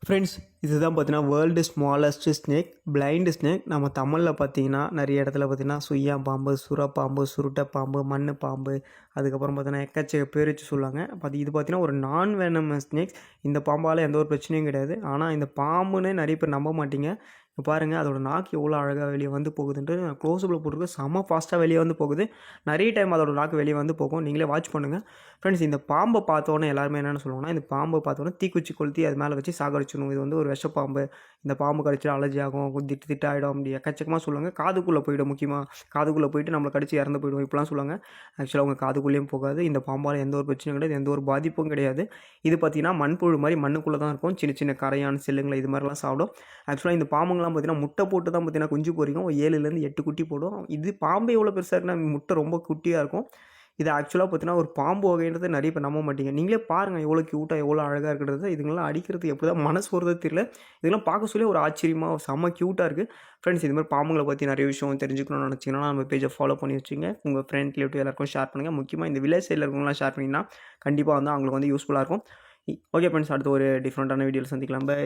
Friends, இதுதான் பார்த்தீங்கன்னா world smallest snake, blind snake. நம்ம தமிழில் பார்த்தீங்கன்னா நிறைய இடத்துல பார்த்தீங்கன்னா சுய்யா பாம்பு, சுர பாம்பு, சுருட்டை பாம்பு, மண்ணு பாம்பு, அதுக்கப்புறம் பார்த்தீங்கன்னா எக்கச்சக்க பேர் வச்சு சொல்லுவாங்க. இது பார்த்தீங்கன்னா ஒரு நான் வேனமஸ் ஸ்னேக்ஸ். இந்த பாம்பால் எந்த ஒரு பிரச்சனையும் கிடையாது. ஆனால் இந்த பாம்புன்னு நிறைய பேர் நம்ப மாட்டீங்க. பாருங்கள் அதோட நாக்கு எவ்வளோ அழகாக வெளியே வந்து போகுதுன்ட்டு நான் க்ளோஸபில் போட்டிருக்கேன். செம்ம ஃபாஸ்ட்டாக வெளியே வந்து போகுது. நிறைய டைம் அதோட நாக்கு வெளியே வந்து போகும். நீங்களே வாட்ச் பண்ணுங்கள் ஃப்ரெண்ட்ஸ். இந்த பாம்பை பார்த்தோன்னே எல்லாருமே என்னென்னு சொல்லுவாங்கன்னா, இந்த பாம்பை பார்த்தோன்னே தீக்குச்சி கொளுத்தி அது மேலே வச்சு சாகடிச்சிடணும், இது வந்து ஒரு விஷப்பாம்பு, இந்த பாம்பு கடிச்சா அலர்ஜி ஆகும், திட்டு திட்டாயிடும், அப்படி எக்கச்சக்கமாக சொல்லுவாங்க. காதுக்குள்ளே போய்டும், முக்கியமாக காதுக்குள்ளே போயிட்டு நம்மளை கடிச்சு இறந்து போய்டும், இப்படிலாம் சொல்லுவாங்க. ஆக்சுவலாக அவங்க காதுக்குள்ளேயும் போகாது. இந்த பாம்பால் எந்த ஒரு பிரச்சனையும் கிடையாது, எந்த ஒரு பாதிப்பும் கிடையாது. இது பார்த்திங்கன்னா மண்புழு மாதிரி மண்ணுக்குள்ளே தான் இருக்கும். சின்ன சின்ன கரையான் செல்லுங்களை இது மாதிரிலாம் சாப்பிடும். ஆக்சுவலாக இந்த பாம்புங்களாம் பார்த்திங்கன்னா முட்டை போட்டு தான் பார்த்திங்கன்னா குஞ்சு பொரிக்கும். 7லேருந்து 8 குட்டி போடும். இது பாம்பு எவ்வளோ பெருசாக இருக்குன்னா முட்டை ரொம்ப குட்டியாக இருக்கும். இது ஆக்சுவலாக பார்த்தீங்கன்னா ஒரு பாம்பு வகைன்றது நிறைய பேர் நம்ப மாட்டீங்க. நீங்களே பாருங்கள் எவ்வளோ க்யூட்டாக எவ்வளோ அழகாக இருக்கிறது. இதுங்களாம் அடிக்கிறதுக்கு எப்படி தான் மனசு வருதோ தெரியல. இதெல்லாம் பார்க்க சொல்லி ஒரு ஆச்சரியமாக செம்ம க்யூட்டாக இருக்குது. ஃப்ரெண்ட்ஸ், இது மாதிரி பாம்புங்களை பற்றி நிறைய விஷயம் தெரிஞ்சுக்கணும்னு நினச்சிங்கன்னா நம்ம பேஜை ஃபாலோ பண்ணி வச்சுங்க. உங்கள் ஃப்ரெண்ட் ரிலேட்டிவ் எல்லாருக்கும் ஷேர் பண்ணுங்கள். முக்கியமாக இந்த வில்லேஜ் சைடில் இருக்கவங்களாம் ஷேர் பண்ணிங்கன்னா கண்டிப்பாக வந்து அவங்களுக்கு வந்து யூஸ்ஃபுல்லாக இருக்கும். ஓகே ஃப்ரெண்ட்ஸ், அடுத்து ஒரு டிஃப்ரெண்ட்டான வீடியோவில் சந்திக்கலாம். பை.